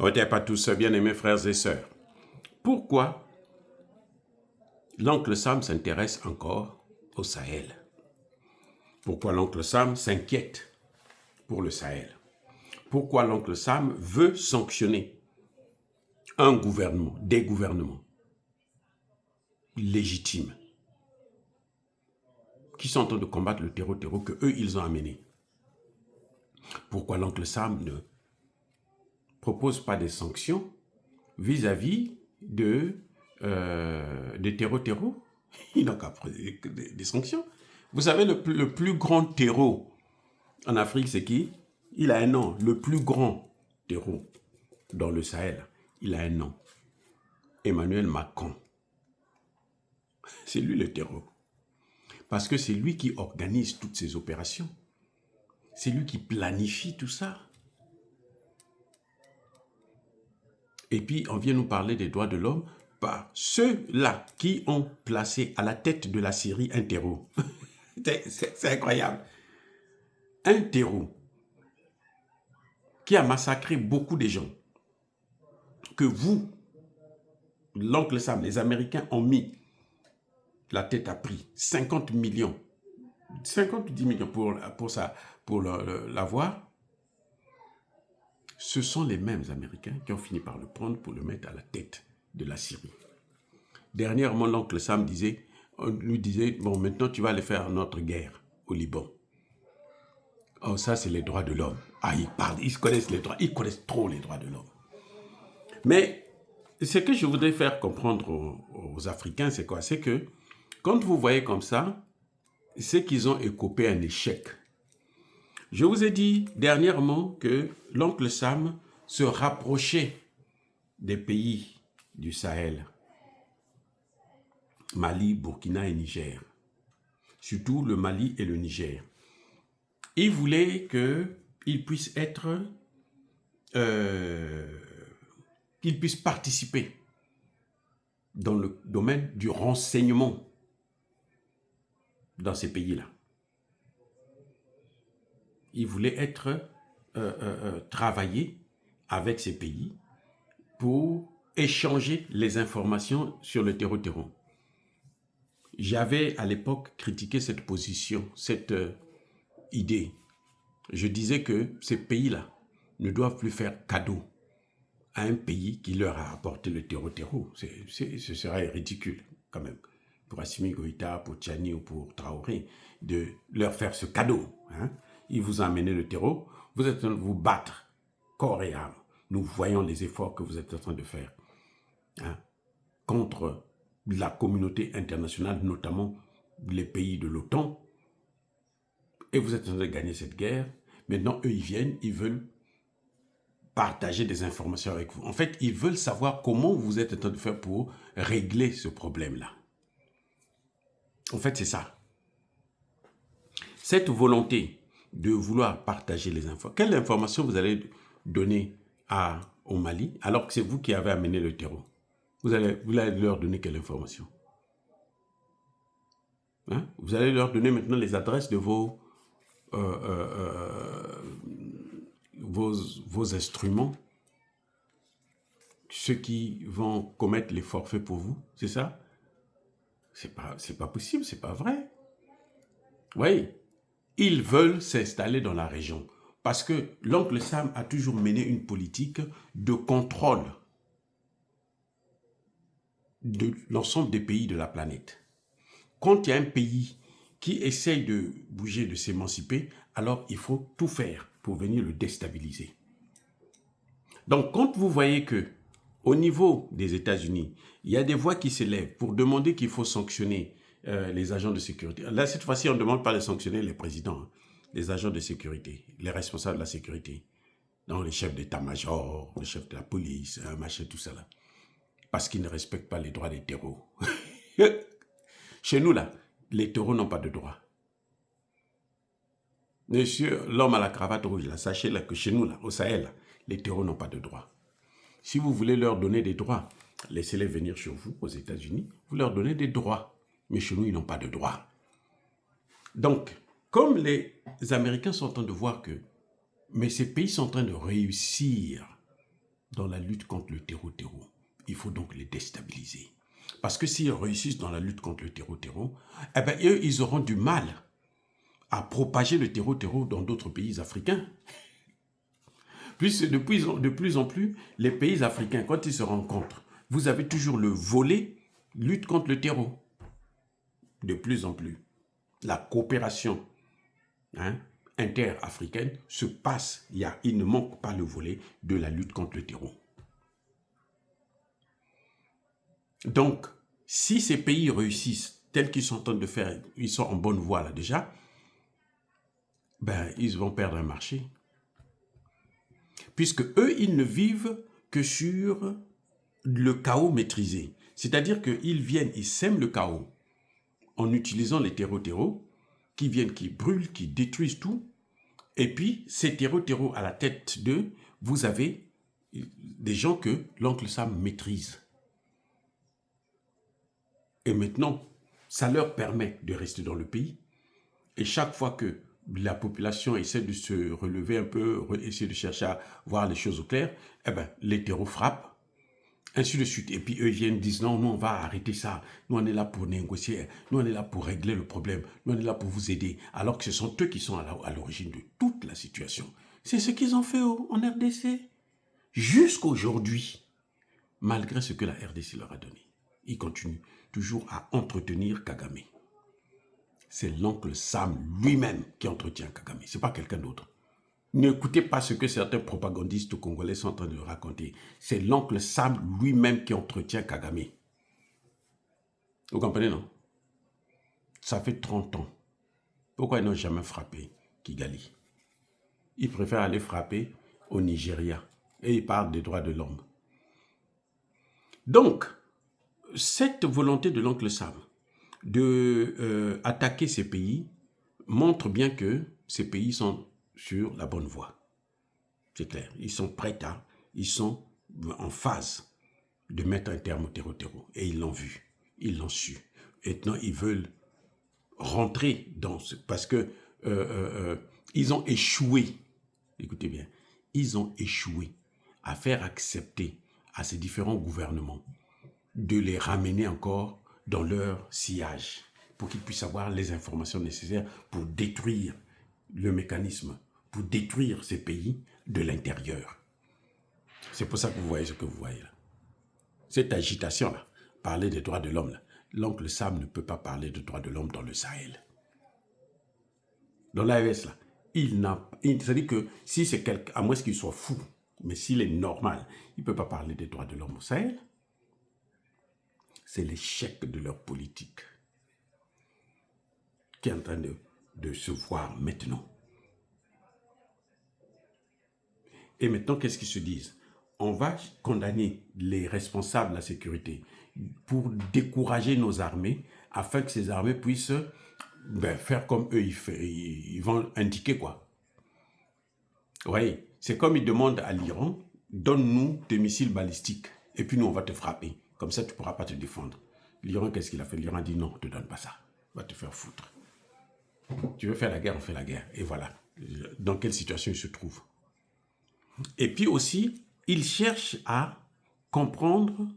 On n'est pas tous bien-aimés frères et sœurs. Pourquoi l'oncle Sam s'intéresse encore au Sahel? Pourquoi l'oncle Sam s'inquiète pour le Sahel? Pourquoi l'oncle Sam veut sanctionner un gouvernement, des gouvernements légitimes qui sont en train de combattre le terreau que eux ils ont amené? Pourquoi l'oncle Sam ne propose pas des sanctions vis-à-vis des terreaux? Il n'a qu'à prendre des sanctions. Vous savez, le plus grand terreau en Afrique, c'est qui? Il a un nom. Le plus grand terreau dans le Sahel, il a un nom. Emmanuel Macron. C'est lui le terreau. Parce que c'est lui qui organise toutes ces opérations. C'est lui qui planifie tout ça. Et puis, on vient nous parler des droits de l'homme par ceux-là qui ont placé à la tête de la Syrie un terreau. C'est incroyable. Un terreau qui a massacré beaucoup de gens, que vous, l'oncle Sam, les Américains ont mis la tête à prix, 50 millions, 50 ou 10 millions pour l'avoir. Ce sont les mêmes Américains qui ont fini par le prendre pour le mettre à la tête de la Syrie. Dernièrement, l'oncle Sam lui disait, bon, maintenant tu vas aller faire notre guerre au Liban. Oh, ça c'est les droits de l'homme. Ah, ils connaissent les droits, ils connaissent trop les droits de l'homme. Mais ce que je voudrais faire comprendre aux Africains, c'est quoi? C'est que quand vous voyez comme ça, c'est qu'ils ont écopé un échec. Je vous ai dit dernièrement que l'oncle Sam se rapprochait des pays du Sahel, Mali, Burkina et Niger, surtout le Mali et le Niger. Il voulait qu'ils puissent qu'ils puissent participer dans le domaine du renseignement dans ces pays-là. Il voulait travailler avec ces pays pour échanger les informations sur le terreau. J'avais à l'époque critiqué cette position, cette idée. Je disais que ces pays-là ne doivent plus faire cadeau à un pays qui leur a apporté le terreau. Ce serait ridicule quand même pour Assimi Goïta, pour Tchani ou pour Traoré de leur faire ce cadeau. Hein? Il vous a amené le terreau, vous êtes en train de vous battre corps et âme. Nous voyons les efforts que vous êtes en train de faire contre la communauté internationale, notamment les pays de l'OTAN. Et vous êtes en train de gagner cette guerre. Maintenant, eux, ils viennent, ils veulent partager des informations avec vous. En fait, ils veulent savoir comment vous êtes en train de faire pour régler ce problème-là. En fait, c'est ça. Cette volonté de vouloir partager les informations. Quelle information vous allez donner au Mali alors que c'est vous qui avez amené le terreau? Vous allez leur donner quelle information? Vous allez leur donner maintenant les adresses de vos instruments, ceux qui vont commettre les forfaits pour vous, c'est ça? C'est pas possible, c'est pas vrai. Oui, ils veulent s'installer dans la région parce que l'oncle Sam a toujours mené une politique de contrôle de l'ensemble des pays de la planète. Quand il y a un pays qui essaye de bouger, de s'émanciper, alors il faut tout faire pour venir le déstabiliser. Donc, quand vous voyez que au niveau des États-Unis, il y a des voix qui s'élèvent pour demander qu'il faut sanctionner les agents de sécurité. Là, cette fois-ci, on ne demande pas de sanctionner les présidents, les agents de sécurité, les responsables de la sécurité, donc les chefs d'état-major, les chefs de la police, machin, tout ça là. Parce qu'ils ne respectent pas les droits des terreaux. Chez nous, là, les terreaux n'ont pas de droits. Monsieur, l'homme à la cravate rouge, là, sachez là, que chez nous, là, au Sahel, là, les terreaux n'ont pas de droits. Si vous voulez leur donner des droits, laissez-les venir chez vous, aux États-Unis, vous leur donnez des droits. Mais chez nous, ils n'ont pas de droits. Donc, comme les Américains sont en train de voir que mais ces pays sont en train de réussir dans la lutte contre le terreau. Il faut donc les déstabiliser. Parce que s'ils réussissent dans la lutte contre le terreau, eh bien, eux, ils auront du mal à propager le terreau dans d'autres pays africains. Puisque de plus en plus, les pays africains, quand ils se rencontrent, vous avez toujours le volet lutte contre le terreau. De plus en plus, la coopération inter-africaine se passe. Il ne manque pas le volet de la lutte contre le terreau. Donc, si ces pays réussissent tels qu'ils sont en train de faire, ils sont en bonne voie là déjà, ben, ils vont perdre un marché. Puisque eux, ils ne vivent que sur le chaos maîtrisé. C'est-à-dire qu'ils viennent, ils sèment le chaos en utilisant les terreaux qui viennent, qui brûlent, qui détruisent tout. Et puis, ces terreaux à la tête d'eux, vous avez des gens que l'oncle Sam maîtrise. Et maintenant, ça leur permet de rester dans le pays. Et chaque fois que la population essaie de se relever un peu, essaie de chercher à voir les choses au clair, eh ben, les terreaux frappent, ainsi de suite. Et puis eux viennent, disent non, nous on va arrêter ça. Nous on est là pour négocier, nous on est là pour régler le problème, nous on est là pour vous aider. Alors que ce sont eux qui sont à l'origine de toute la situation. C'est ce qu'ils ont fait en RDC. Jusqu'aujourd'hui, malgré ce que la RDC leur a donné, ils continuent toujours à entretenir Kagame. C'est l'oncle Sam lui-même qui entretient Kagame. Ce n'est pas quelqu'un d'autre. N'écoutez pas ce que certains propagandistes congolais sont en train de raconter. C'est l'oncle Sam lui-même qui entretient Kagame. Vous comprenez, non? Ça fait 30 ans. Pourquoi ils n'ont jamais frappé Kigali? Ils préfèrent aller frapper au Nigeria. Et ils parlent des droits de l'homme. Donc, cette volonté de l'oncle Sam de attaquer ces pays montre bien que ces pays sont sur la bonne voie. C'est clair. Ils sont prêts ils sont en phase de mettre un terme au terreau. Et ils l'ont vu. Ils l'ont su. Et maintenant, ils veulent rentrer dans ce... Parce que ils ont échoué. Écoutez bien. Ils ont échoué à faire accepter à ces différents gouvernements de les ramener encore dans leur sillage pour qu'ils puissent avoir les informations nécessaires pour détruire le mécanisme, pour détruire ces pays de l'intérieur. C'est pour ça que vous voyez ce que vous voyez là. Cette agitation-là, parler des droits de l'homme, l'oncle Sam ne peut pas parler de droits de l'homme dans le Sahel. Dans l'AES, là, c'est-à-dire que si c'est quelqu'un, à moins qu'il soit fou, mais s'il est normal, il ne peut pas parler des droits de l'homme au Sahel. C'est l'échec de leur politique qui est en train de se voir maintenant. Et maintenant, qu'est-ce qu'ils se disent? On va condamner les responsables de la sécurité pour décourager nos armées afin que ces armées puissent faire comme eux, ils vont indiquer quoi. Vous voyez, c'est comme ils demandent à l'Iran, donne-nous des missiles balistiques et puis nous on va te frapper. Comme ça, tu ne pourras pas te défendre. L'Iran, qu'est-ce qu'il a fait? L'Iran dit non, on ne te donne pas ça. On va te faire foutre. Tu veux faire la guerre, on fait la guerre. Et voilà. Dans quelle situation il se trouve. Et puis aussi, il cherche à comprendre,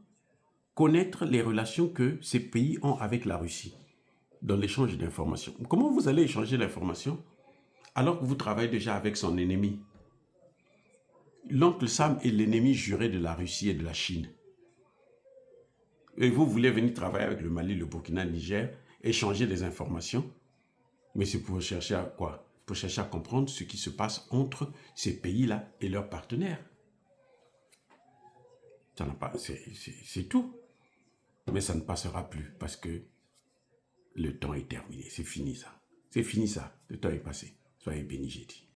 connaître les relations que ces pays ont avec la Russie dans l'échange d'informations. Comment vous allez échanger l'information alors que vous travaillez déjà avec son ennemi? L'oncle Sam est l'ennemi juré de la Russie et de la Chine. Et vous voulez venir travailler avec le Mali, le Burkina, le Niger, échanger des informations, mais c'est pour chercher à quoi? Pour chercher à comprendre ce qui se passe entre ces pays-là et leurs partenaires. Ça n'a pas, c'est tout. Mais ça ne passera plus parce que le temps est terminé. C'est fini ça. C'est fini ça. Le temps est passé. Soyez bénis, j'ai dit.